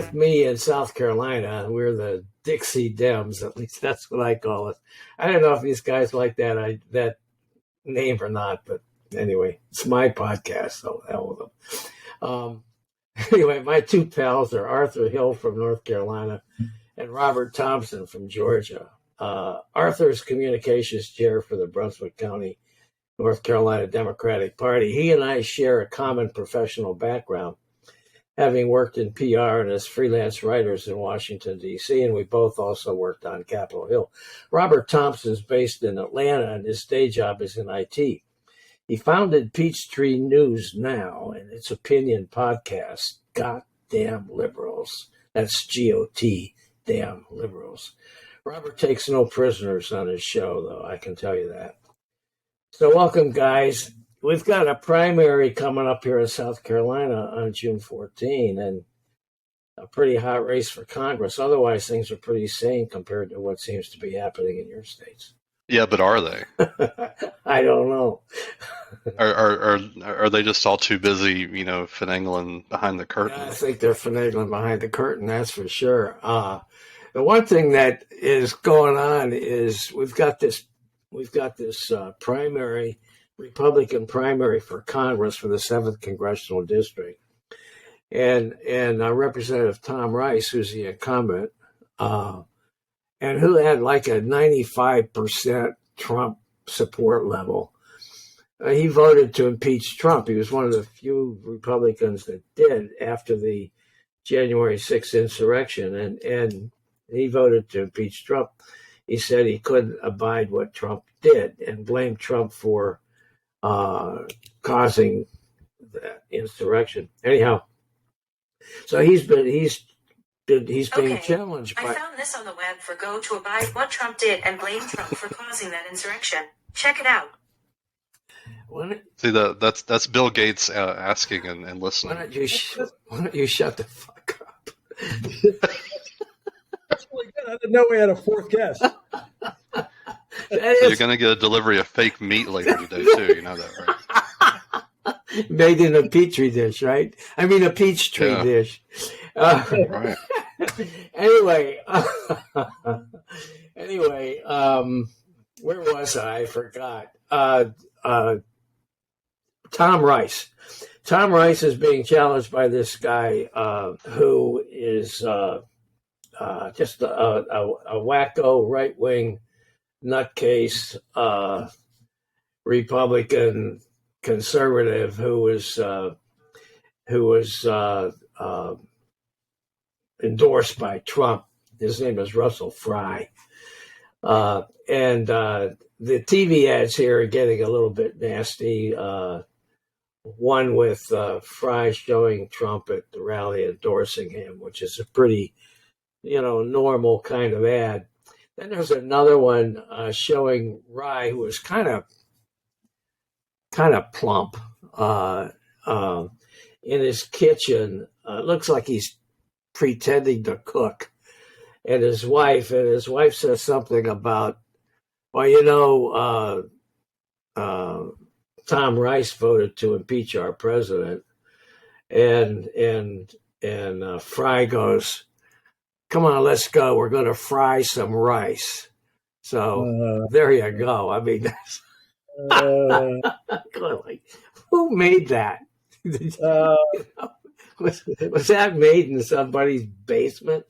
with me in South Carolina, we're the Dixie Dems. At least that's what I call it. I don't know if these guys like that name or not, but anyway, it's my podcast, so hell with them. Anyway, my two pals are Arthur Hill from North Carolina and Robert Thompson from Georgia. Arthur's communications chair for the Brunswick County, North Carolina Democratic Party. He and I share a common professional background, having worked in PR and as freelance writers in Washington, D.C., and we both also worked on Capitol Hill. Robert Thompson is based in Atlanta, and his day job is in IT. He founded Peachtree News Now and its opinion podcast, Goddamn Liberals. That's G-O-T, damn liberals. Robert takes no prisoners on his show, though, I can tell you that. So welcome, guys. We've got a primary coming up here in South Carolina on June 14, and a pretty hot race for Congress. Otherwise, things are pretty sane compared to what seems to be happening in your states. Yeah, but are they? I don't know. Are they just all too busy, finagling behind the curtain? I think they're finagling behind the curtain, that's for sure. The one thing that is going on is we've got this primary, Republican primary for Congress for the 7th Congressional District. And Representative Tom Rice, who's the incumbent, and who had like a 95% Trump support level, he voted to impeach Trump. He was one of the few Republicans that did after the January 6th insurrection, and he voted to impeach Trump. He said he couldn't abide what Trump did and blamed Trump for causing the insurrection. Anyhow, so he's being challenged. I found this on the web for go to abide what Trump did and blame Trump for causing that insurrection. Check it out. See, that's Bill Gates asking and listening. Why don't you shut the fuck up? That's really good. I didn't know we had a fourth guest. So you're going to get a delivery of fake meat later today, too. You know that, right? Made in a petri dish, right? I mean, a peach tree dish. Right. Anyway, where was I? I forgot. Tom Rice. Tom Rice is being challenged by this guy who is just a wacko right-wing nutcase Republican conservative who was endorsed by Trump. His name is Russell Fry. And the TV ads here are getting a little bit nasty. One with Fry showing Trump at the rally endorsing him, which is a pretty, normal kind of ad. Then there's another one showing Rye, who is kind of plump in his kitchen. Looks like he's pretending to cook. And his wife says something about, Tom Rice voted to impeach our president. And Fry goes, come on, let's go. We're going to fry some rice. So there you go. I mean, like, who made that? Was that made in somebody's basement?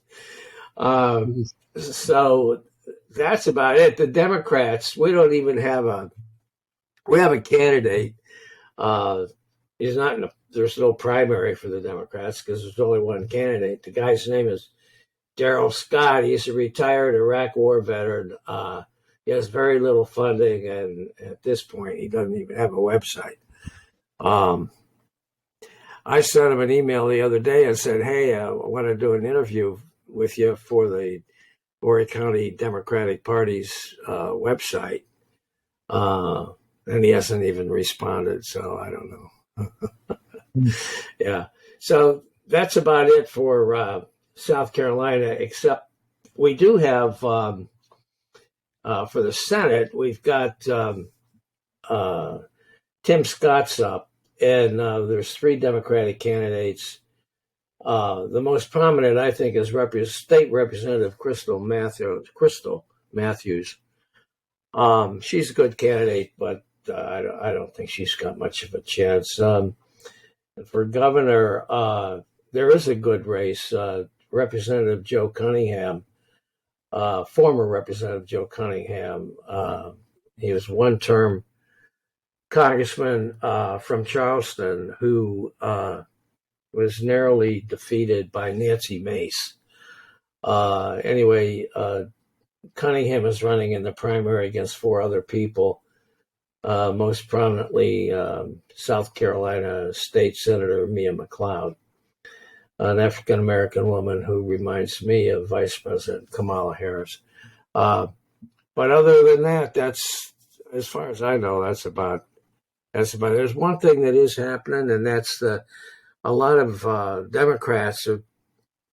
So that's about it. The Democrats, we have a candidate. There's no primary for the Democrats because there's only one candidate. The guy's name is Darrell Scott. He's a retired Iraq War veteran. He has very little funding, and at this point, he doesn't even have a website. I sent him an email the other day and said, hey, I want to do an interview with you for the Horry County Democratic Party's website. And he hasn't even responded, so I don't know. Yeah. So that's about it for South Carolina, except we do have, for the Senate, we've got Tim Scott's up, and there's 3 Democratic candidates The most prominent, I think, is State Representative Crystal Matthews. She's a good candidate, but I don't think she's got much of a chance. For governor, there is a good race. Representative Joe Cunningham, former Representative Joe Cunningham, he was one-term congressman from Charleston who was narrowly defeated by Nancy Mace. Anyway, Cunningham is running in the primary against 4 other people, most prominently South Carolina State Senator Mia McLeod, an African-American woman who reminds me of Vice President Kamala Harris. But other than that, that's, as far as I know, that's about. There's one thing that is happening, and that's a lot of Democrats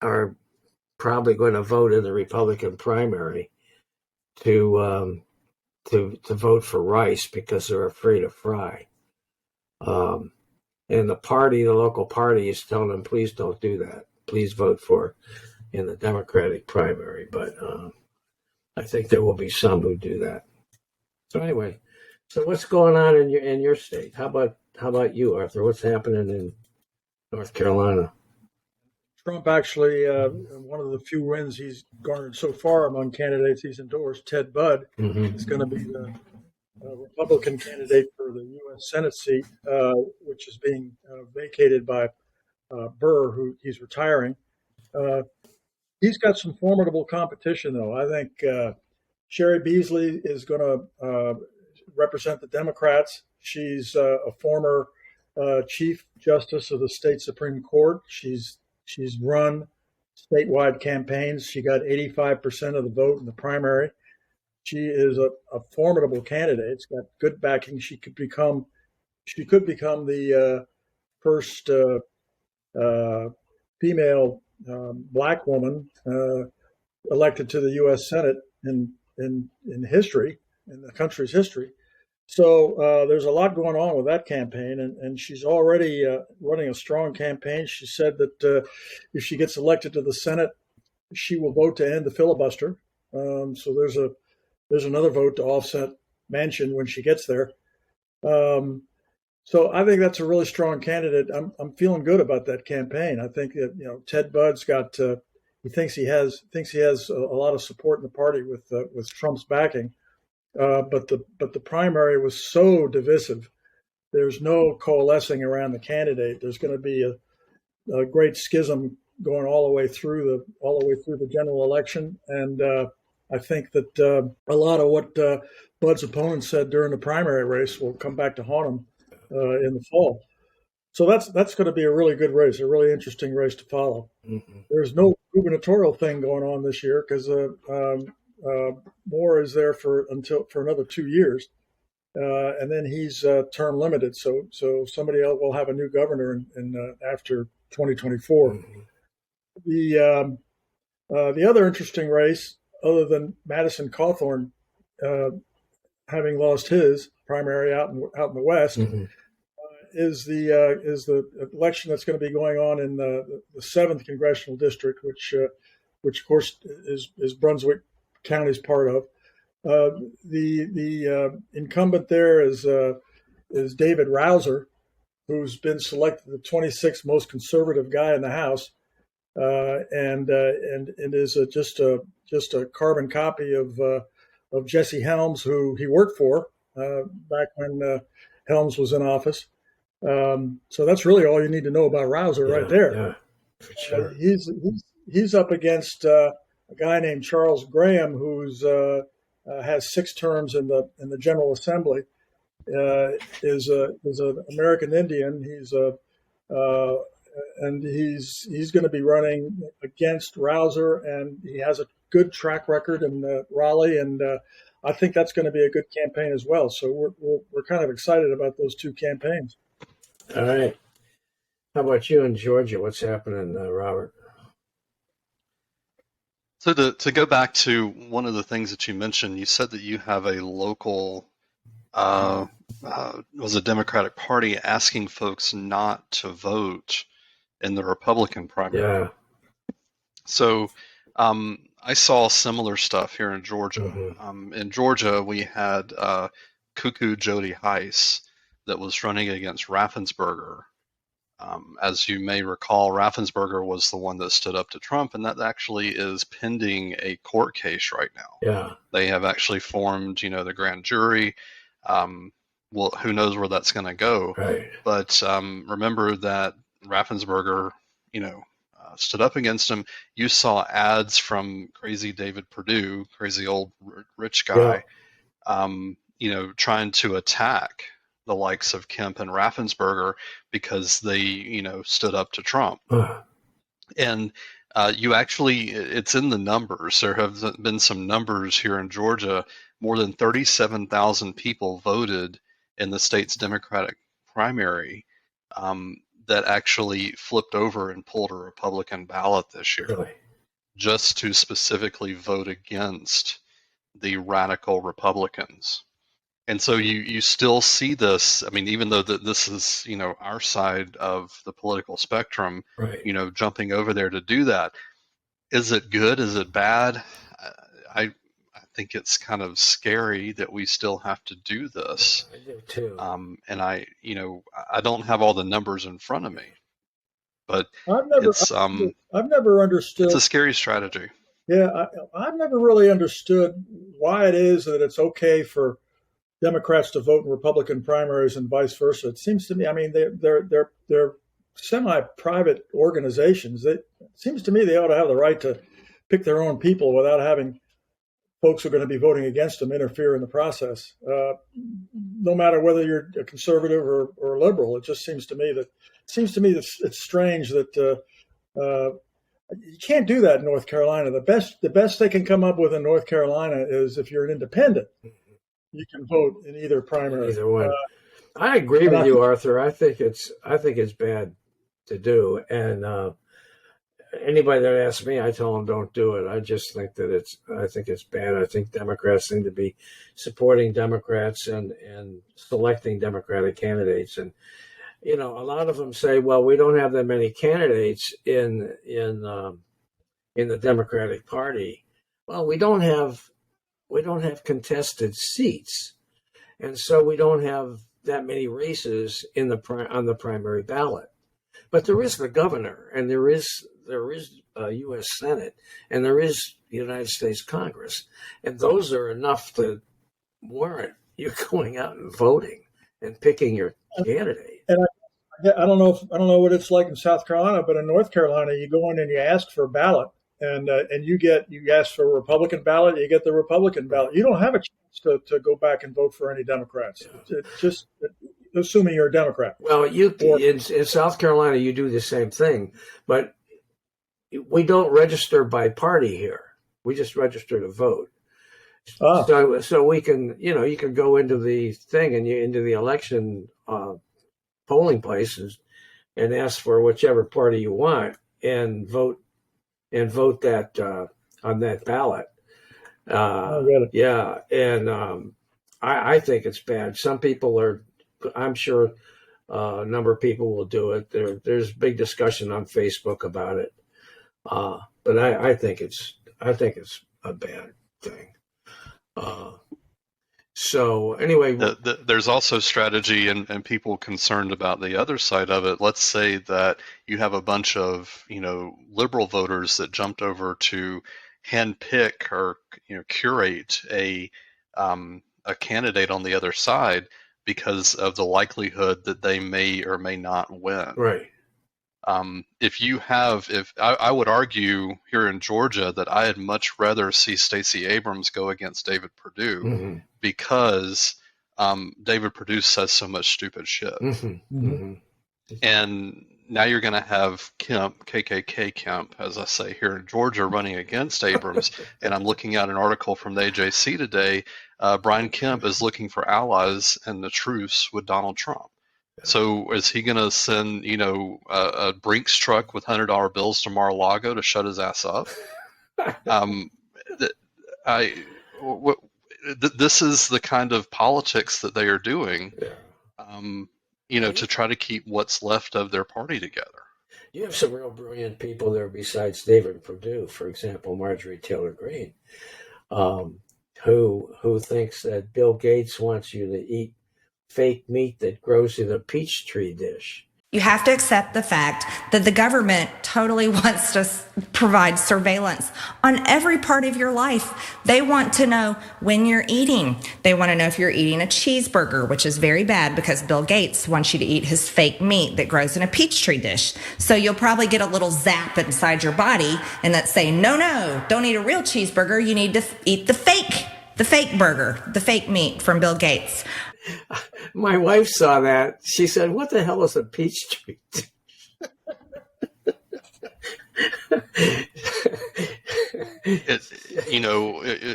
are probably going to vote in the Republican primary to vote for Rice because they're afraid of Fry. And the local party is telling them, please don't do that. Please vote for in the Democratic primary. But I think there will be some who do that. So anyway, so what's going on in your state? How about you, Arthur? What's happening in North Carolina? Trump actually, one of the few wins he's garnered so far among candidates he's endorsed, Ted Budd, is going to be the Republican candidate for the U.S. Senate seat, which is being vacated by Burr, who he's retiring. He's got some formidable competition, though. I think Sherry Beasley is going to represent the Democrats. She's a former Chief Justice of the state Supreme Court. She's run statewide campaigns. She got 85% of the vote in the primary. She is a formidable candidate. She's got good backing. She could become the first female black woman elected to the U.S. Senate in history, in the country's history. So there's a lot going on with that campaign, and she's already running a strong campaign. She said that if she gets elected to the Senate, she will vote to end the filibuster. So there's another vote to offset Manchin when she gets there. So I think that's a really strong candidate. I'm feeling good about that campaign. I think that Ted Budd's got he thinks he has a lot of support in the party with Trump's backing. But the primary was so divisive. There's no coalescing around the candidate. There's going to be a great schism going all the way through the general election. And I think that a lot of what Budd's opponents said during the primary race will come back to haunt him in the fall. So that's going to be a really good race, a really interesting race to follow. Mm-hmm. There's no gubernatorial thing going on this year because Moore is there for another 2 years, and then he's term limited. So somebody else will have a new governor in after 2024. Mm-hmm. The other interesting race, other than Madison Cawthorn having lost his primary out in the West, mm-hmm. Is the election that's going to be going on in the 7th congressional district, which of course is Brunswick County's part of. The incumbent there is David Rouser, who's been selected the 26th most conservative guy in the House, and is just a carbon copy of Jesse Helms, who he worked for back when Helms was in office. So that's really all you need to know about Rouser right there. Yeah, for sure. He's up against a guy named Charles Graham, who's has 6 terms in the General Assembly. Is an American Indian. He's going to be running against Rouser, and he has a good track record in Raleigh, and I think that's going to be a good campaign as well. So we're kind of excited about those 2 campaigns. All right. How about you in Georgia? What's happening, Robert? So to go back to one of the things that you mentioned, you said that you have a local, was a Democratic Party asking folks not to vote in the Republican primary. Yeah. So I saw similar stuff here in Georgia. In Georgia, we had Cuckoo Jody Heiss that was running against Raffensperger. As you may recall, Raffensperger was the one that stood up to Trump, and that actually is pending a court case right now. Yeah. They have actually formed, the grand jury. Well, who knows where that's going to go? Right. But remember that Raffensperger, stood up against him. You saw ads from crazy David Perdue, crazy old rich guy, trying to attack the likes of Kemp and Raffensperger because they, stood up to Trump. And it's in the numbers. There have been some numbers here in Georgia. More than 37,000 people voted in the state's Democratic primary that actually flipped over and pulled a Republican ballot this year, Really? just to specifically vote against the radical Republicans. And so you still see this. I mean, even though this is, our side of the political spectrum, Right. Jumping over there to do that. Is it good? Is it bad? I think it's kind of scary that we still have to do this. I do too. And I don't have all the numbers in front of me, but I've never understood. It's a scary strategy. Yeah, I've never really understood why it is that it's okay for Democrats to vote in Republican primaries and vice versa. It seems to me, I mean, they're semi-private organizations. It seems to me they ought to have the right to pick their own people without having folks who are going to be voting against them interfere in the process. No matter whether you're a conservative or a liberal, it just seems to me that it's strange that you can't do that in North Carolina. The best they can come up with in North Carolina is if you're an independent, you can vote in either primary. Either one. I agree with you, Arthur. I think it's bad to do, and anybody that asks me, I tell them don't do it. I just think that I think it's bad. I think Democrats need to be supporting Democrats and selecting Democratic candidates. And a lot of them say, well, we don't have that many candidates in the Democratic Party. Well, we don't have contested seats, and so we don't have that many races on the primary ballot. But there is the governor, and there is a U.S. Senate, and there is the United States Congress, and those are enough to warrant you going out and voting and picking your candidate. And I don't know what it's like in South Carolina, but in North Carolina, you go in and you ask for a ballot, and you ask for a Republican ballot, you get the Republican ballot. You don't have a chance to go back and vote for any Democrats. It's assuming you're a Democrat. Well, in South Carolina, you do the same thing, but we don't register by party here. We just register to vote. So we can, you can go into the thing and into the election polling places and ask for whichever party you want and vote that on that ballot. Yeah, and I think it's bad. Some people I'm sure a number of people will do it. There's big discussion on Facebook about it. But I think it's a bad thing. So anyway, there's also strategy and people concerned about the other side of it. Let's say that you have a bunch of liberal voters that jumped over to handpick or curate a candidate on the other side because of the likelihood that they may or may not win. Right. If I would argue here in Georgia that I'd much rather see Stacey Abrams go against David Perdue because David Perdue says so much stupid shit. And now you're going to have Kemp, KKK Kemp, as I say here in Georgia, running against Abrams. And I'm looking at an article from the AJC today. Brian Kemp is looking for allies in the truce with Donald Trump. So is he going to send, a Brinks truck with $100 bills to Mar-a-Lago to shut his ass up? This is the kind of politics that they are doing, to try to keep what's left of their party together. You have some real brilliant people there besides David Perdue, for example, Marjorie Taylor Greene, um, who thinks that Bill Gates wants you to eat fake meat that grows in a peach tree dish. You have to accept the fact that the government totally wants to provide surveillance on every part of your life. They want to know when you're eating. They want to know if you're eating a cheeseburger, which is very bad because Bill Gates wants you to eat his fake meat that grows in a peach tree dish. So you'll probably get a little zap inside your body and that's saying, no, don't eat a real cheeseburger. You need to eat the fake burger, the fake meat from Bill Gates. My wife saw that. She said, "What the hell is a peach tree?"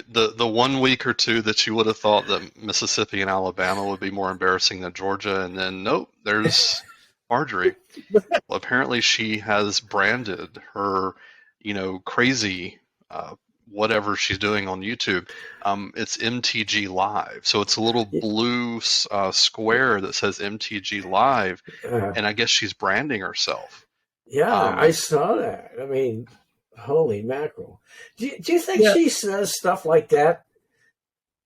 The 1 week or two that you would have thought that Mississippi and Alabama would be more embarrassing than Georgia, and then nope, there's Marjorie. Well, apparently she has branded her, crazy whatever she's doing on YouTube. It's MTG Live. So it's a little blue square that says MTG Live, and I guess she's branding herself. Yeah, I saw that. I mean, holy mackerel. Do you think she says stuff like that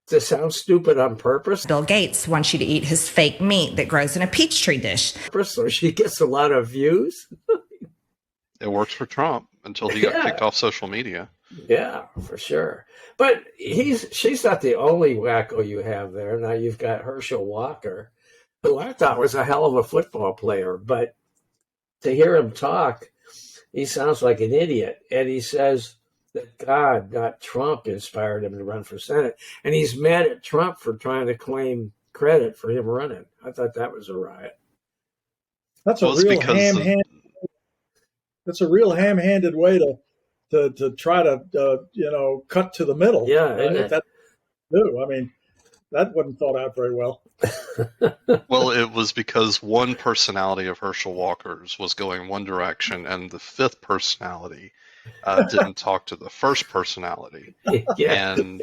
to sound stupid on purpose? Bill Gates wants you to eat his fake meat that grows in a peach tree dish. So she gets a lot of views? It works for Trump until he got kicked off social media. Yeah, for sure. But she's not the only wacko you have there. Now you've got Herschel Walker, who I thought was a hell of a football player, but to hear him talk, he sounds like an idiot. And he says that God, not Trump, inspired him to run for Senate. And he's mad at Trump for trying to claim credit for him running. I thought that was a riot. That's a real ham-handed way to try to cut to the middle. Yeah, I mean, that wasn't thought out very well. Well, it was because one personality of Herschel Walker's was going one direction, and the fifth personality didn't talk to the first personality. And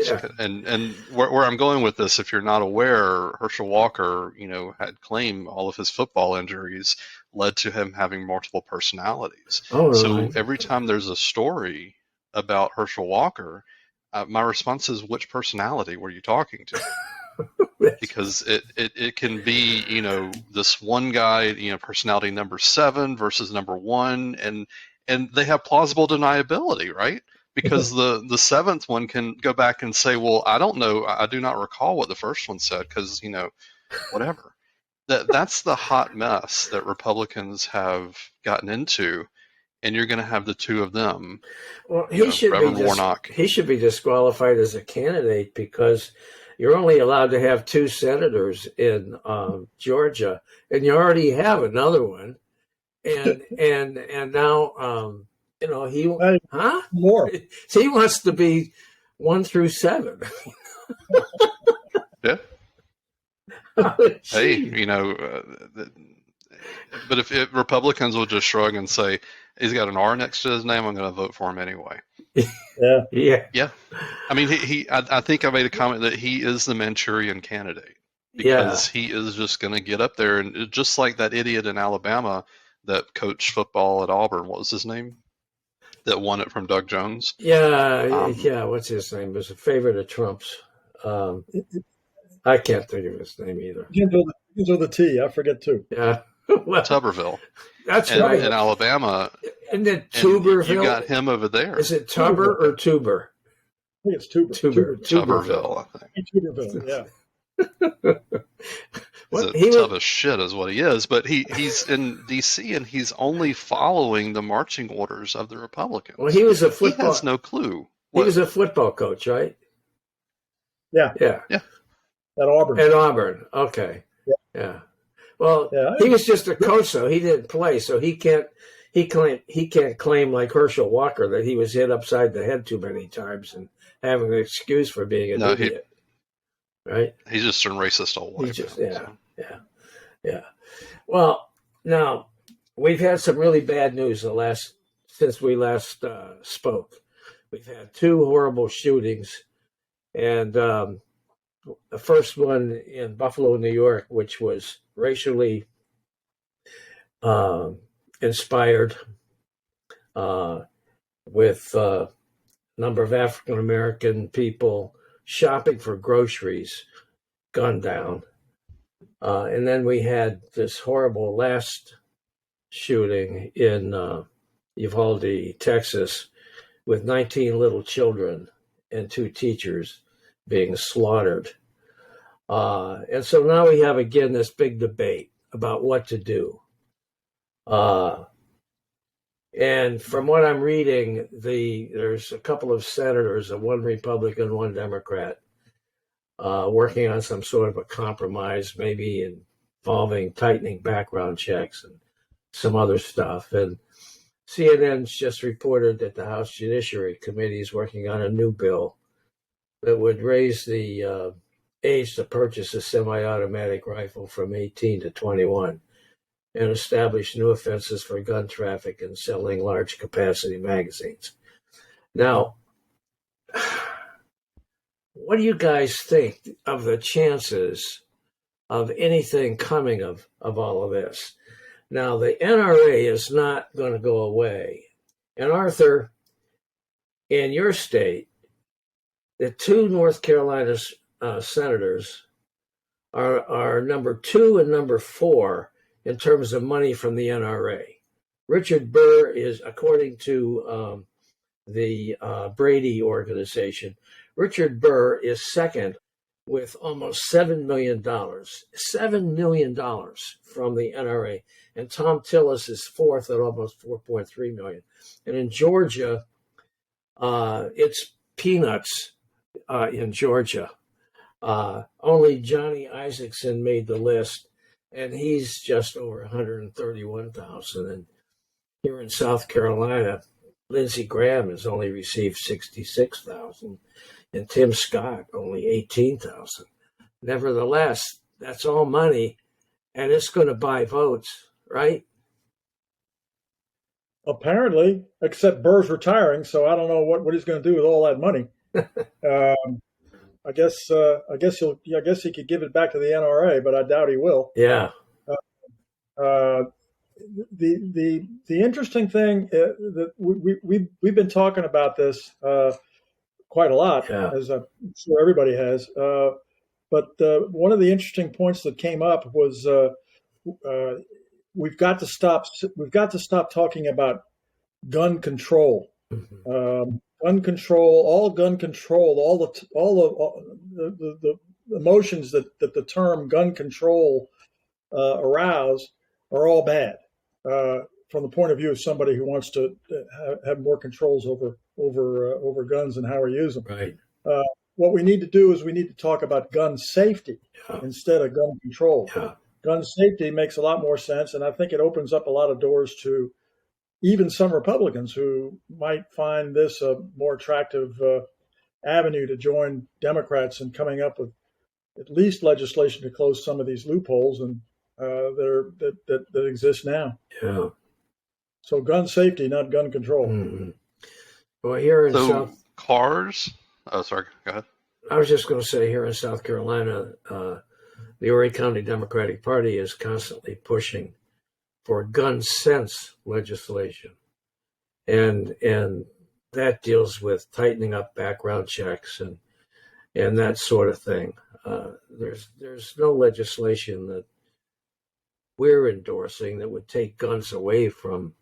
where I'm going with this, if you're not aware, Herschel Walker, had claimed all of his football injuries led to him having multiple personalities. Oh, really? So every time there's a story about Herschel Walker, my response is, which personality were you talking to? Because it can be, this one guy, personality number 7 versus number 1, and they have plausible deniability, right? Because the 7th one can go back and say, well, I don't know, I do not recall what the first one said, because, whatever. That's the hot mess that Republicans have gotten into, and you're going to have the two of them. Well, he should be disqualified as a candidate because you're only allowed to have 2 senators in Georgia, and you already have another one. And now more. So he wants to be 1 through 7. Yeah. Hey, but if Republicans will just shrug and say he's got an R next to his name, I'm going to vote for him anyway. Yeah. I mean, I think I made a comment that he is the Manchurian candidate because he is just going to get up there, and just like that idiot in Alabama that coached football at Auburn. What was his name? That won it from Doug Jones. Yeah. What's his name? It was a favorite of Trump's. I can't think of his name either. These are the T. I forget too. Yeah. Well, Tuberville. That's right. In Alabama. And then Tuberville. You got him over there. Is it Tuber or Tuber? I think it's Tuber. Tuberville, I think. Tuberville, yeah. He's a tub of shit is what he is, but he's in D.C. and he's only following the marching orders of the Republicans. Well, he was a football. He has no clue. He was a football coach, right? Yeah. At Auburn. Okay. Yeah. Well, he was just a coach, so he didn't play, so he can't claim like Herschel Walker that he was hit upside the head too many times and having an excuse for being an idiot. Right? He's just turned racist all the way. Yeah. Well, now we've had some really bad news since we last spoke. We've had 2 horrible shootings, and the first one in Buffalo, New York, which was racially inspired with a number of African American people shopping for groceries gunned down. And then we had this horrible last shooting in Uvalde, Texas, with 19 little children and 2 teachers being slaughtered. And so now we have again this big debate about what to do. And from what I'm reading, there's a couple of senators, one Republican, one Democrat, working on some sort of a compromise, maybe involving tightening background checks and some other stuff. And CNN's just reported that the House Judiciary Committee is working on a new bill that would raise the age to purchase a semi-automatic rifle from 18 to 21 and establish new offenses for gun traffic and selling large capacity magazines. Now, what do you guys think of the chances of anything coming of all of this? Now, the NRA is not going to go away. And Arthur, in your state, the 2 North Carolina senators are number 2 and number 4 in terms of money from the NRA. Richard Burr is, according to the Brady organization, Richard Burr is second with almost $7 million. $7 million from the NRA. And Tom Tillis is fourth at almost $4.3 million. And in Georgia, it's peanuts in Georgia. Only Johnny Isaacson made the list, and he's just over 131,000. And here in South Carolina, Lindsey Graham has only received 66,000, and Tim Scott only 18,000. Nevertheless, that's all money, and it's going to buy votes, right? Apparently, Except Burr's retiring, so I don't know what he's going to do with all that money. I guess he could give it back to the NRA, but I doubt he will. Yeah. The interesting thing that we've been talking about this quite a lot, as I'm sure everybody has. But one of the interesting points that came up was we've got to stop talking about gun control. Mm-hmm. Gun control, all the emotions that the term gun control arouse are all bad from the point of view of somebody who wants to have more controls over guns and how we use them. Right. What we need to do is we need to talk about gun safety instead of gun control. Yeah. Gun safety makes a lot more sense, and I think it opens up a lot of doors to even some Republicans who might find this a more attractive avenue to join Democrats in coming up with at least legislation to close some of these loopholes and that exist now. Yeah. So gun safety, not gun control. Mm-hmm. Well, here in South cars. Oh, sorry. Go ahead. I was just going to say, here in South Carolina, the Horry County Democratic Party is constantly pushing for gun sense legislation, and that deals with tightening up background checks and that sort of thing. There's no legislation that we're endorsing that would take guns away from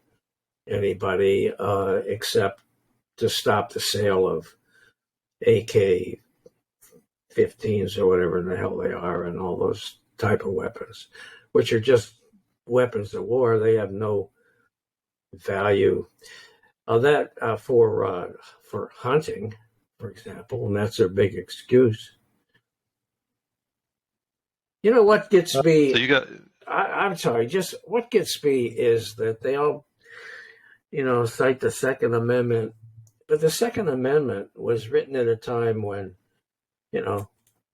anybody except to stop the sale of AK-15s or whatever the hell they are, and all those type of weapons, which are just weapons of war. They have no value. For hunting, for example, and that's their big excuse. You know what gets me? So you got. I'm sorry. Just what gets me is that they all, cite the Second Amendment, but the Second Amendment was written at a time when,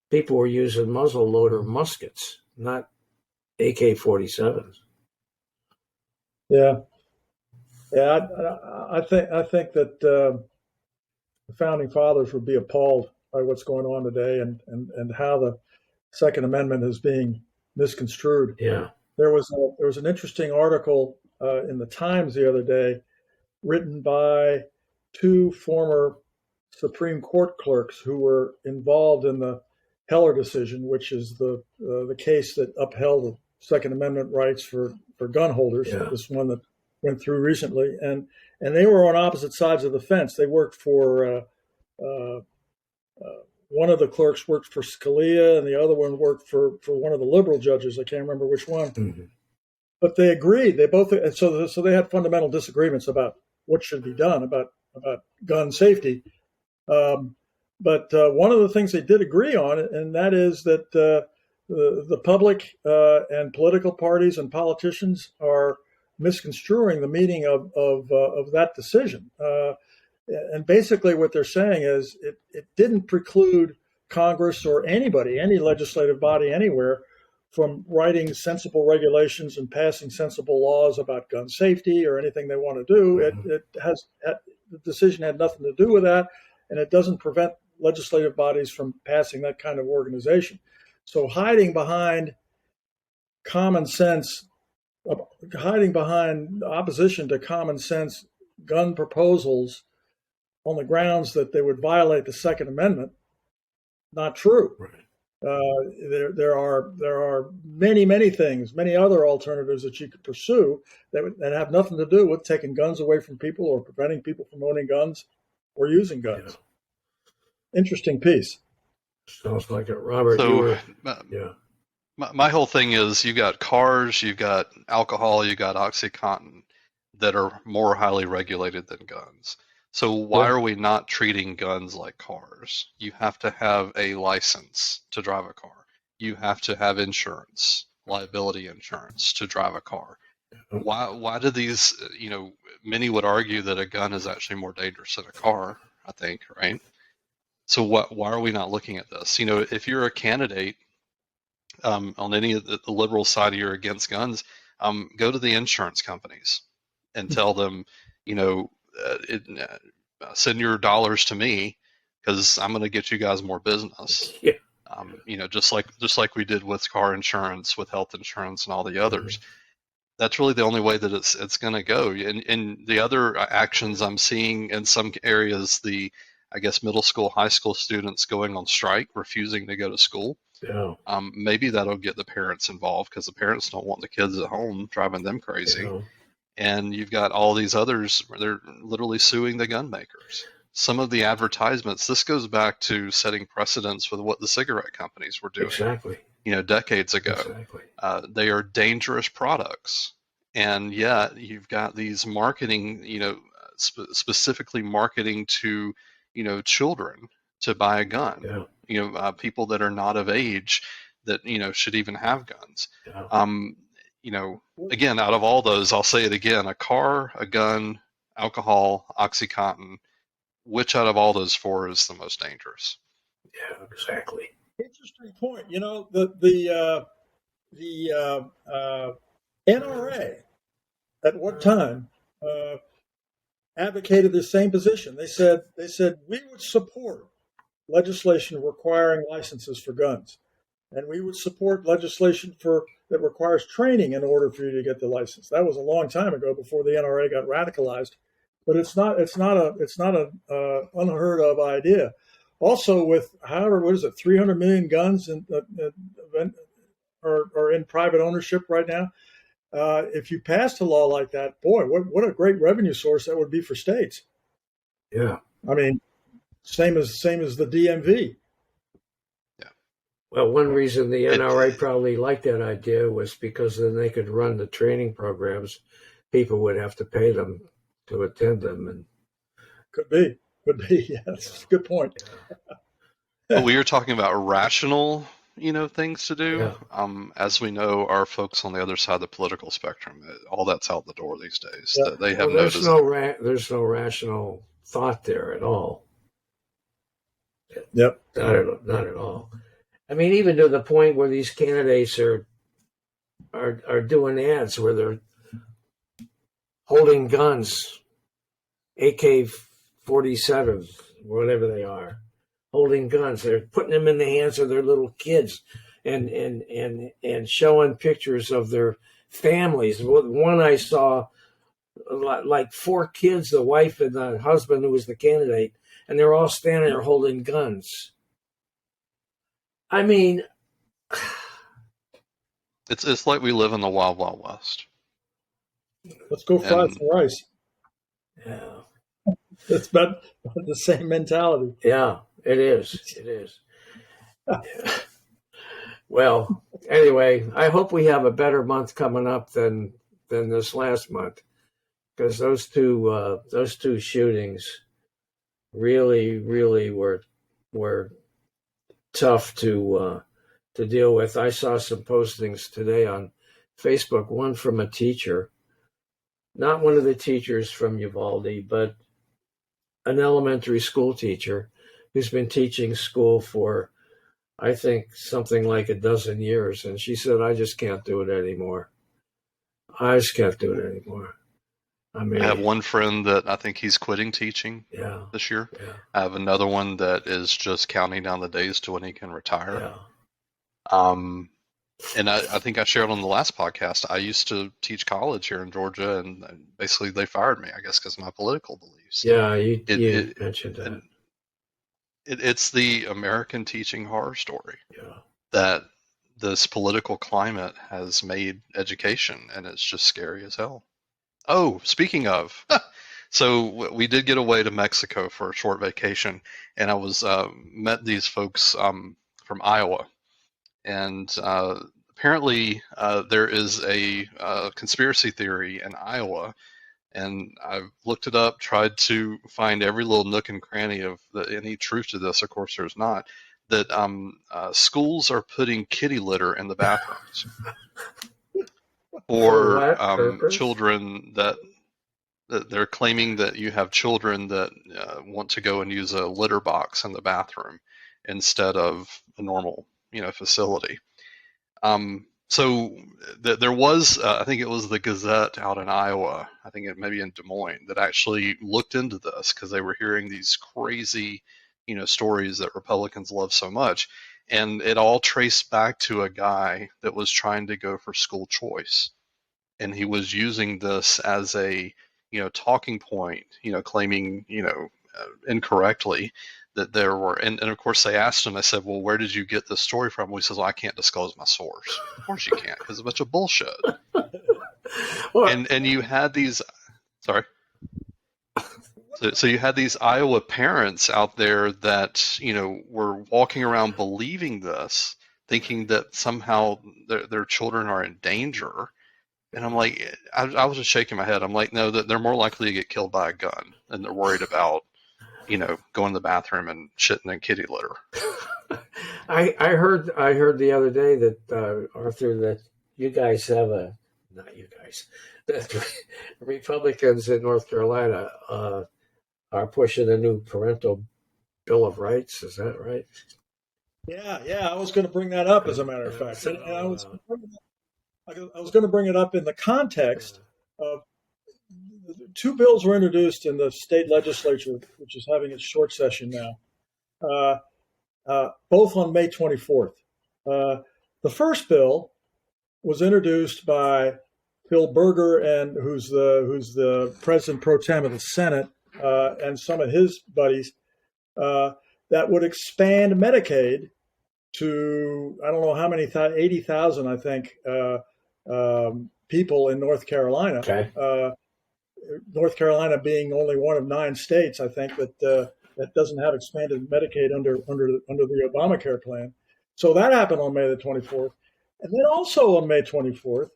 people were using muzzle loader muskets, not AK-47s. Yeah. I think that the founding fathers would be appalled by what's going on today and how the Second Amendment is being misconstrued. Yeah. There was an interesting article in the Times the other day, written by two former Supreme Court clerks who were involved in the Heller decision, which is the case that upheld the Second Amendment rights for gun holders. Yeah. This one that went through recently, and they were on opposite sides of the fence. They worked for one of the clerks worked for Scalia, and the other one worked for one of the liberal judges. I can't remember which one. Mm-hmm. But they agreed. They both so they had fundamental disagreements about what should be done about gun safety. But one of the things they did agree on, and that is that the public and political parties and politicians are misconstruing the meaning of that decision. And basically what they're saying is it didn't preclude Congress or anybody, any legislative body anywhere, from writing sensible regulations and passing sensible laws about gun safety or anything they want to do. The decision had nothing to do with that, and it doesn't prevent legislative bodies from passing that kind of organization. So hiding behind common sense, hiding behind opposition to common sense gun proposals on the grounds that they would violate the Second Amendment, not true. Right. There are many things, many other alternatives that you could pursue that have nothing to do with taking guns away from people or preventing people from owning guns or using guns. Yeah. Interesting piece. Sounds like it, Robert. So, yeah. My whole thing is you got cars, you got alcohol, you got OxyContin that are more highly regulated than guns. So why are we not treating guns like cars? You have to have a license to drive a car. You have to have insurance, liability insurance to drive a car. Why do these, many would argue that a gun is actually more dangerous than a car, I think, right? So why are we not looking at this? If you're a candidate on any of the liberal side, you're against guns, go to the insurance companies and tell them, send your dollars to me because I'm going to get you guys more business. Yeah. Just like we did with car insurance, with health insurance, and all the others. Mm-hmm. That's really the only way that it's going to go. And the other actions I'm seeing in some areas, middle school, high school students going on strike, refusing to go to school. Yeah. Maybe that'll get the parents involved because the parents don't want the kids at home driving them crazy. Yeah. And you've got all these others where they're literally suing the gun makers. Some of the advertisements, this goes back to setting precedents with what the cigarette companies were doing. Exactly. Decades ago. Exactly. They are dangerous products. And yet you've got these marketing, specifically marketing to, children to buy a gun. Yeah. People that are not of age that, should even have guns. Yeah. Again, out of all those, I'll say it again, a car, a gun, alcohol, OxyContin, which out of all those four is the most dangerous? Yeah, exactly. Interesting point. The NRA at one time advocated the same position. They said we would support legislation requiring licenses for guns, and we would support legislation that requires training in order for you to get the license. That was a long time ago, before the NRA got radicalized. But it's not a unheard of idea. Also, with 300 million guns are in private ownership right now. If you passed a law like that, boy, what a great revenue source that would be for states. Yeah, I mean, same as the DMV. Well, one reason the NRA probably liked that idea was because then they could run the training programs. People would have to pay them to attend them. And Could be. Yeah, that's a good point. Well, we were talking about rational, things to do. Yeah. As we know, our folks on the other side of the political spectrum, all that's out the door these days. Yeah. They have there's no rational thought there at all. Yep. Not at all. I mean, even to the point where these candidates are doing ads where they're holding guns, AK-47s, whatever they are, holding guns. They're putting them in the hands of their little kids and showing pictures of their families. One I saw, like 4 kids, the wife and the husband who was the candidate, and they're all standing there holding guns. I mean, it's like we live in the Wild Wild West. Let's go fry some rice. Yeah. It's about the same mentality. Yeah, it is. It is. Yeah. Well, anyway, I hope we have a better month coming up than this last month, because those two shootings really were tough to deal with. I saw some postings today on Facebook. One from a teacher, not one of the teachers from Uvalde, but an elementary school teacher who's been teaching school for, I think, something like a dozen years. And she said, I just can't do it anymore. I just can't do it anymore. I mean, I have one friend that I think he's quitting teaching this year. Yeah. I have another one that is just counting down the days to when he can retire. Yeah. And I think I shared on the last podcast, I used to teach college here in Georgia, and basically they fired me, I guess, because of my political beliefs. Yeah, you mentioned that. It's the American teaching horror story. Yeah. That this political climate has made education, and it's just scary as hell. Oh, speaking of, so we did get away to Mexico for a short vacation, and I was met these folks from Iowa, and apparently there is a conspiracy theory in Iowa, and I've looked it up, tried to find every little nook and cranny of any truth to this. Of course, there's not. That schools are putting kitty litter in the bathrooms. Or children that they're claiming that you have children that want to go and use a litter box in the bathroom instead of a normal, facility. So there was, I think it was the Gazette out in Iowa, I think it maybe in Des Moines, that actually looked into this because they were hearing these crazy, stories that Republicans love so much. And it all traced back to a guy that was trying to go for school choice. And he was using this as a, talking point, claiming, incorrectly that there were, and of course they asked him, I said, well, where did you get this story from? Well, he says, well, I can't disclose my source. Of course you can't, because it's a bunch of bullshit. And you had these, sorry. So you had these Iowa parents out there that, were walking around believing this, thinking that somehow their children are in danger. And I'm like, I was just shaking my head. I'm like, no, that they're more likely to get killed by a gun, and they're worried about, going to the bathroom and shitting in kitty litter. I heard the other day that Arthur, that you guys have that Republicans in North Carolina are pushing a new parental Bill of Rights. Is that right? Yeah. I was going to bring that up, as a matter of fact. And I was going to bring it up in the context of 2 bills were introduced in the state legislature, which is having its short session now, both on May 24th. The first bill was introduced by Phil Berger, and who's the president pro tem of the Senate, and some of his buddies, that would expand Medicaid to, I don't know how many, 80,000, I think, people in North Carolina. Okay. North Carolina being only one of 9 states, I think, that doesn't have expanded Medicaid under the Obamacare plan. So that happened on May the 24th. And then also on May 24th,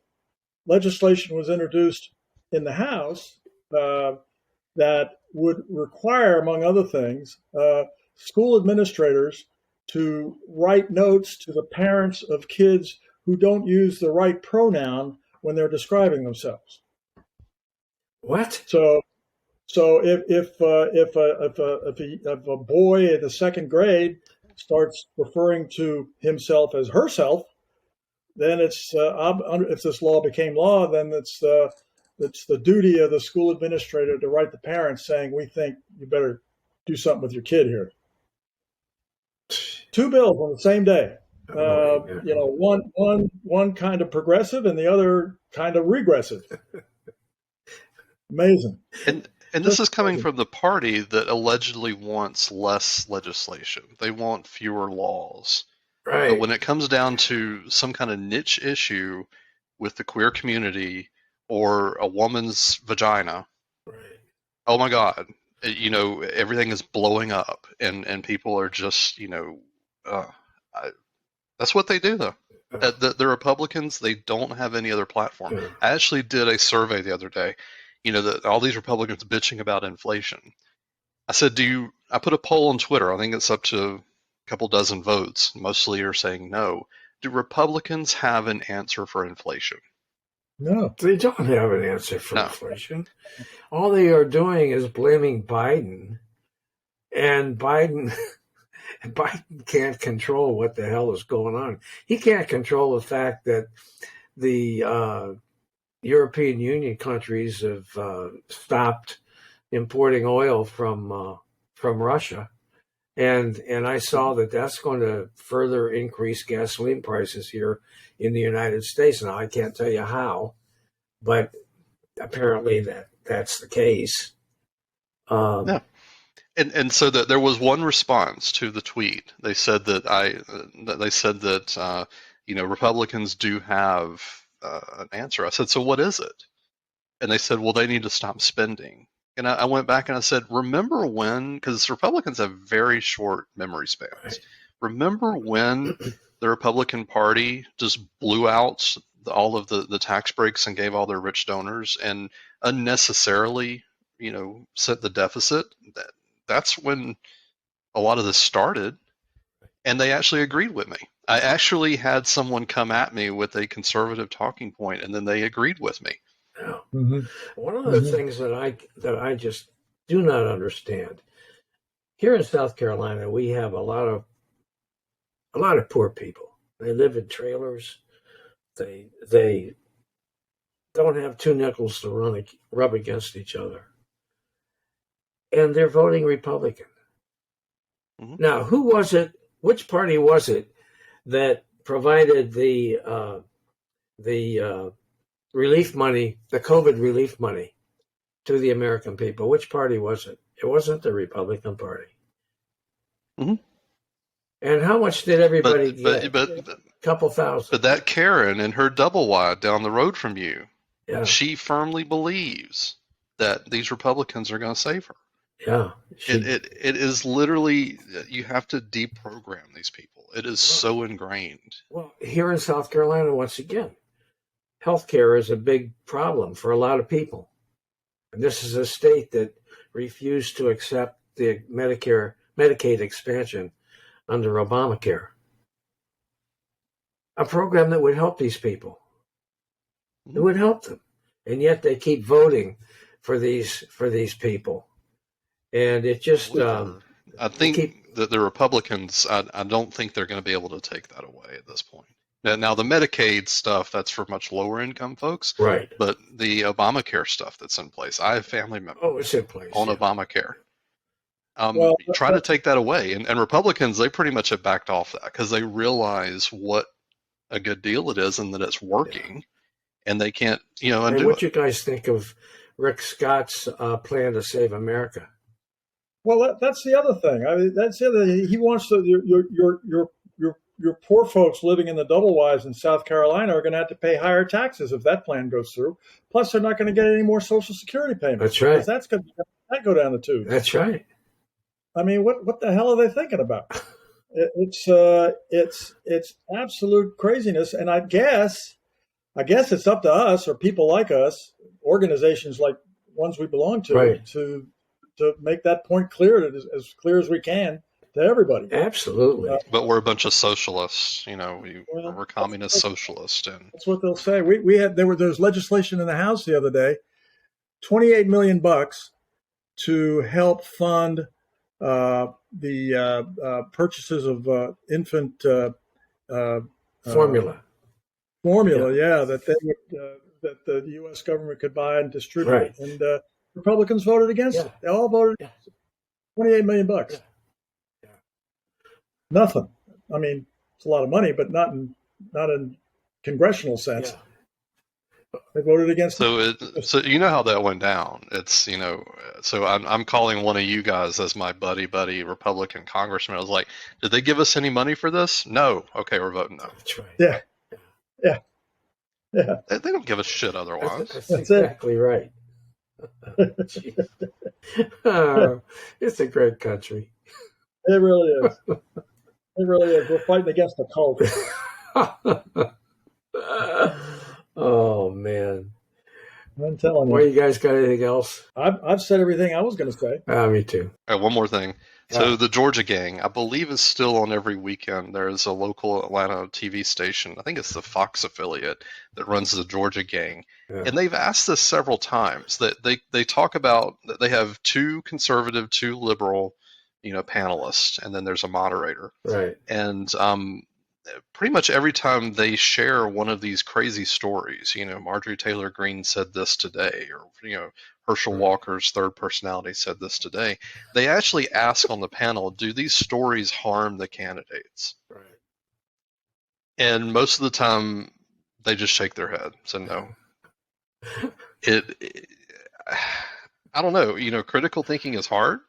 legislation was introduced in the House that would require, among other things, school administrators to write notes to the parents of kids who don't use the right pronoun when they're describing themselves. What? So if a boy in the 2nd grade starts referring to himself as herself, then it's if this law became law, then it's the duty of the school administrator to write the parents saying, we think you better do something with your kid here. 2 bills on the same day. One kind of progressive and the other kind of regressive. Amazing. And this is coming from the party that allegedly wants less legislation. They want fewer laws. Right. But when it comes down to some kind of niche issue with the queer community or a woman's vagina, right. Oh my God, everything is blowing up, and people are just, that's what they do, though. The Republicans, they don't have any other platform. Yeah. I actually did a survey the other day, all these Republicans bitching about inflation. I said, I put a poll on Twitter. I think it's up to a couple dozen votes. Mostly are saying no. Do Republicans have an answer for inflation? No. They don't have an answer for inflation. All they are doing is blaming Biden, and Biden can't control what the hell is going on. He can't control the fact that the European Union countries have stopped importing oil from Russia, and I saw that that's going to further increase gasoline prices here in the United States. Now I can't tell you how, but apparently that's the case. Yeah. And so that there was one response to the tweet. They said that Republicans do have an answer. I said, so what is it? And they said, well, they need to stop spending. And I went back and I said, remember when? Because Republicans have very short memory spans. Right. Remember when the Republican Party just blew out all of the tax breaks and gave all their rich donors and unnecessarily, set the deficit? That's when a lot of this started, and they actually agreed with me. I actually had someone come at me with a conservative talking point, and then they agreed with me. Yeah. Mm-hmm. One of the things that I just do not understand, here in South Carolina, we have a lot of poor people. They live in trailers. They don't have two nickels to rub against each other. And they're voting Republican. Mm-hmm. Now, who was it? Which party was it that provided the relief money, the COVID relief money, to the American people? Which party was it? It wasn't the Republican Party. Mm-hmm. And how much did everybody get? A couple thousand. But that Karen and her double wide down the road from you, yeah. She firmly believes that these Republicans are going to save her. Yeah. It is literally, you have to deprogram these people. It is so ingrained. Well, here in South Carolina, once again, healthcare is a big problem for a lot of people. And this is a state that refused to accept the Medicaid expansion under Obamacare. A program that would help these people. It would help them. And yet they keep voting for these people. And it just... I think that the Republicans, I don't think they're going to be able to take that away at this point. Now, the Medicaid stuff, that's for much lower income folks. Right. But the Obamacare stuff that's in place, I have family members it's in place, on Obamacare. Try to take that away. And Republicans, they pretty much have backed off that because they realize what a good deal it is and that it's working. Yeah. And they can't, undo and what you guys think of Rick Scott's plan to save America? Well, that's the other thing. I mean, that's the other. He wants to. Your poor folks living in the double wides in South Carolina are going to have to pay higher taxes if that plan goes through. Plus, they're not going to get any more Social Security payments. That's right. That's going to go down the tube. That's right. I mean, what the hell are they thinking about? It's absolute craziness. And I guess it's up to us or people like us, organizations like ones we belong to, right. to make that point clear, as clear as we can to everybody. Absolutely. But we're a bunch of socialists, we're communist socialists. And that's what they'll say. There was legislation in the House the other day, $28 million to help fund the purchases of infant formula. Yeah, that the U.S. government could buy and distribute. Right. And Republicans voted against it. They all voted. $28 million. Yeah. Nothing. I mean, it's a lot of money, but not in congressional sense. Yeah. They voted against it. So you know how that went down. It's, so I'm calling one of you guys as my buddy Republican congressman. I was like, did they give us any money for this? No. Okay, we're voting no. That's right. Yeah. They don't give a shit otherwise. That's exactly right. Jeez. It's a great country. It really is. It really is. We're fighting against the cult. Oh man! I'm telling you. Well, you guys got anything else? I've said everything I was going to say. Me too. All right, one more thing. So the Georgia Gang, I believe, is still on every weekend. There's a local Atlanta TV station. I think it's the Fox affiliate that runs the Georgia Gang. Yeah. And they've asked this several times. That they talk about that they have 2 conservative, 2 liberal, panelists, and then there's a moderator. Right. And pretty much every time they share one of these crazy stories, Marjorie Taylor Greene said this today, or Herschel Walker's third personality said this today, they actually ask on the panel, do these stories harm the candidates? Right. And most of the time, they just shake their head, say no. I don't know. Critical thinking is hard.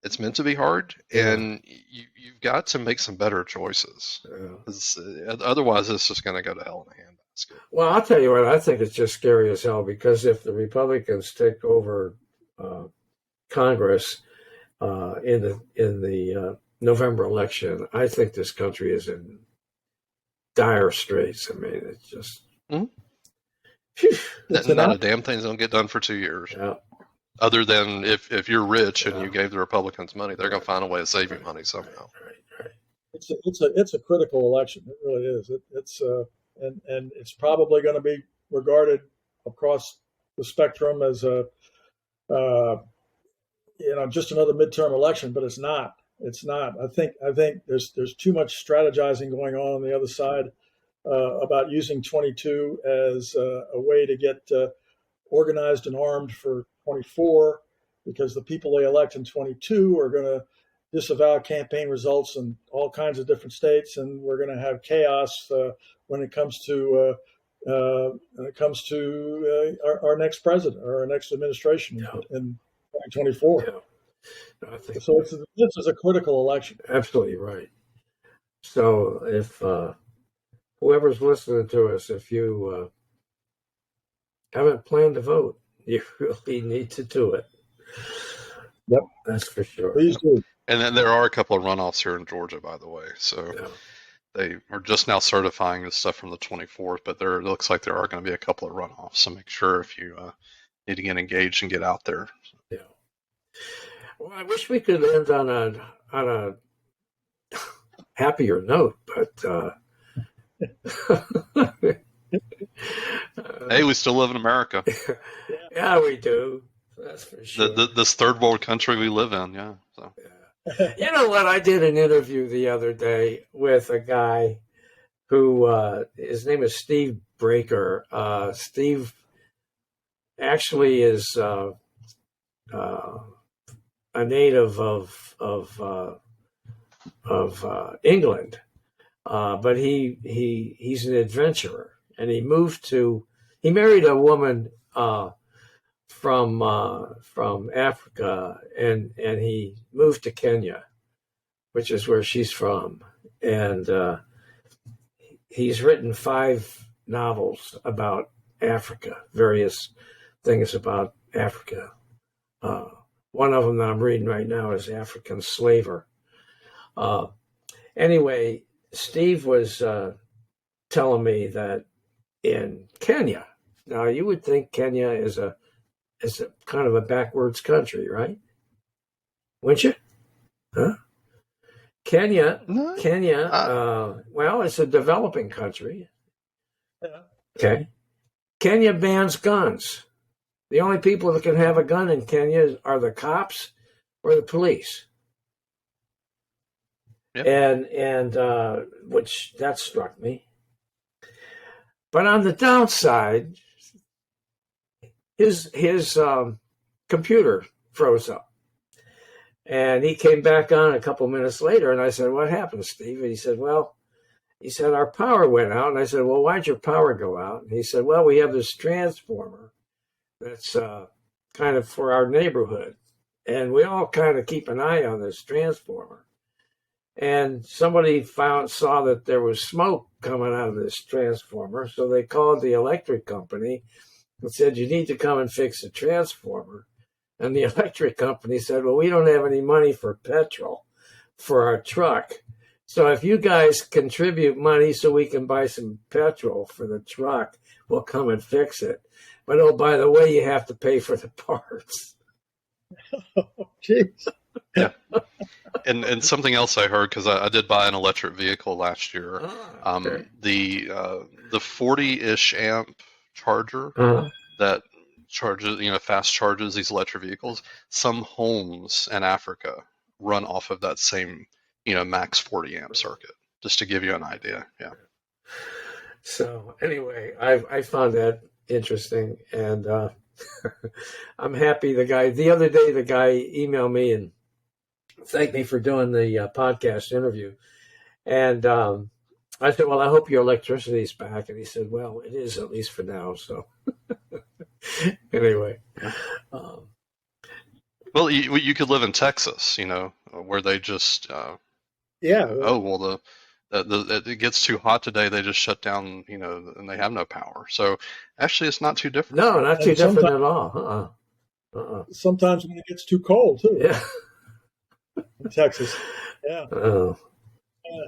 It's meant to be hard, and you've got to make some better choices. Yeah. Otherwise, it's just going to go to hell in a handbasket. Well, I'll tell you what, I think it's just scary as hell, because if the Republicans take over Congress in the November election, I think this country is in dire straits. I mean, it's just... Not a damn thing's going to get done for 2 years. Yeah. Other than if you're rich and you gave the Republicans money, they're going to find a way to save you money somehow. Right. It's a critical election. It really is. And it's probably going to be regarded across the spectrum as just another midterm election, but it's not. It's not. I think there's too much strategizing going on the other side about using 22 as a way to get organized and armed for 24, because the people they elect in 22 are going to disavow campaign results in all kinds of different states, and we're going to have chaos when it comes to our next president or our next administration in 2024. Yeah. No, I think so. This is a critical election. Absolutely right. So if whoever's listening to us, if you haven't planned to vote, you really need to do it. Yep. That's for sure. Please do. And then there are a couple of runoffs here in Georgia, by the way. So they are just now certifying the stuff from the 24th, but it looks like there are going to be a couple of runoffs. So make sure if you need to get engaged and get out there. Yeah. Well, I wish we could end on a happier note, but hey, we still live in America. Yeah, we do. That's for sure. This third world country we live in, yeah. So. You know what? I did an interview the other day with a guy who his name is Steve Breaker. Steve actually is a native of England, but he's an adventurer, and he married a woman from Africa, and he moved to Kenya, which is where she's from, and he's written 5 novels about Africa, various things about Africa. One of them that I'm reading right now is African Slaver. Anyway, Steve was telling me that in Kenya, now you would think Kenya is a kind of a backwards country, right? Wouldn't you? Huh? Kenya, well, it's a developing country. Yeah. Okay. Kenya bans guns. The only people that can have a gun in Kenya are the cops or the police. Yep. And which that struck me. But on the downside, his computer froze up. And he came back on a couple minutes later, and I said, "What happened, Steve?" And he said, "Well, he said, our power went out. And I said, well, why'd your power go out? And he said, well, we have this transformer that's kind of for our neighborhood. And we all kind of keep an eye on this transformer. And somebody saw that there was smoke coming out of this transformer. So they called the electric company and said, you need to come and fix the transformer. And the electric company said, well, we don't have any money for petrol for our truck. So if you guys contribute money so we can buy some petrol for the truck, we'll come and fix it. But, oh, by the way, you have to pay for the parts. Oh, jeez. Yeah. And something else I heard, because I did buy an electric vehicle last year. Okay. The 40-ish amp charger that charges, fast charges these electric vehicles. Some homes in Africa run off of that same, max 40 amp circuit, just to give you an idea. Yeah. So anyway, I found that interesting, and I'm happy the other day the guy emailed me and thanked me for doing the podcast interview. And I said, well, I hope your electricity's back. And he said, well, it is, at least for now. So anyway. Well, you could live in Texas, where they just, it gets too hot today, they just shut down, and they have no power. So actually, it's not too different. No, not too different at all. Sometimes when it gets too cold, too. Yeah. In Texas. Yeah. Oh. Yeah.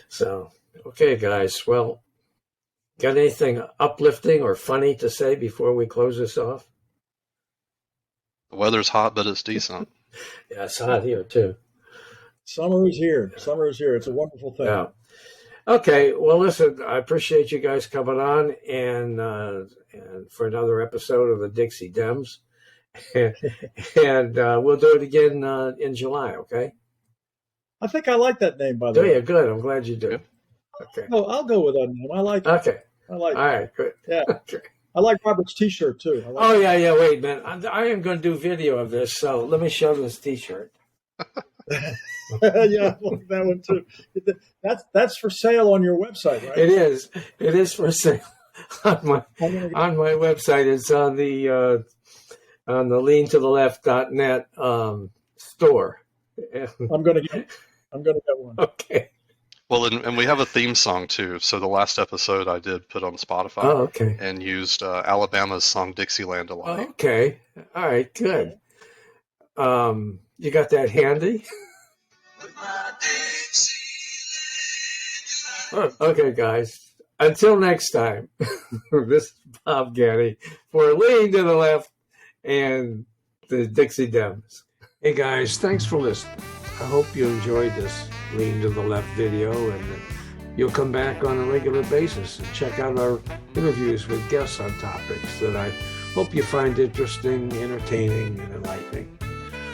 So, okay, guys. Well, got anything uplifting or funny to say before we close this off? The weather's hot, but it's decent. Yeah, it's hot here, too. Summer is here. Summer is here. It's a wonderful thing. Yeah. Okay. Well, listen, I appreciate you guys coming on and for another episode of the Dixie Dems. And we'll do it again in July, okay? I think I like that name, by the way. Yeah, good. I'm glad you do. Okay. No, I'll go with that name. I like it. Okay. I like it. All right, good. Yeah. Okay. I like Robert's T-shirt, too. Yeah. Wait, man. I am going to do video of this, so let me show this T-shirt. Yeah, I like that one, too. That's for sale on your website, right? It is. It is for sale on my website. It's on the leantotheleft.net store. I'm gonna get one. Okay. Well, and we have a theme song too. So the last episode I did put on Spotify. Oh, okay. And used Alabama's song "Dixieland Delight." Okay. All right. Good. You got that handy? Okay, guys. Until next time, this is Bob Gaddy for Lean to the Left and the Dixie Dems. Hey guys, thanks for listening. I hope you enjoyed this Lean to the Left video, and you'll come back on a regular basis and check out our interviews with guests on topics that I hope you find interesting, entertaining, and enlightening.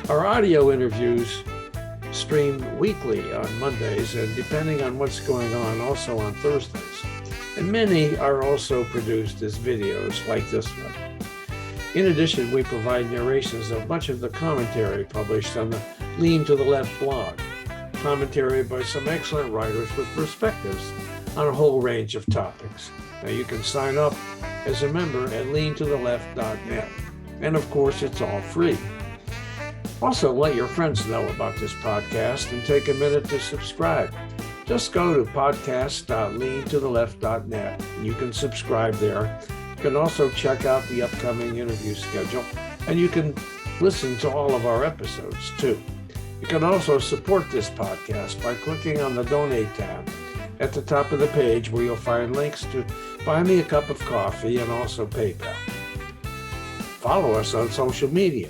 Our audio interviews stream weekly on Mondays, and depending on what's going on, also on Thursdays. And many are also produced as videos like this one. In addition, we provide narrations of much of the commentary published on the Lean to the Left blog, commentary by some excellent writers with perspectives on a whole range of topics. Now you can sign up as a member at leantotheleft.net, and of course it's all free. Also, let your friends know about this podcast and take a minute to subscribe. Just go to podcast.leantotheleft.net and you can subscribe there. You can also check out the upcoming interview schedule, and you can listen to all of our episodes too. You can also support this podcast by clicking on the Donate tab at the top of the page, where you'll find links to Buy Me a Cup of Coffee and also PayPal. Follow us on social media.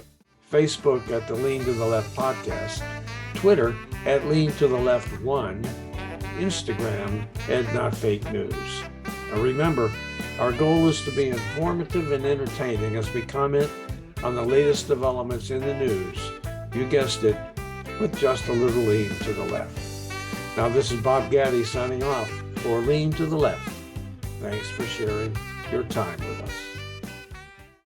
Facebook at the Lean to the Left Podcast, Twitter at Lean to the Left 1, Instagram at Not Fake News. Now remember, our goal is to be informative and entertaining as we comment on the latest developments in the news. You guessed it, with just a little lean to the left. Now this is Bob Gaddy signing off for Lean to the Left. Thanks for sharing your time with us.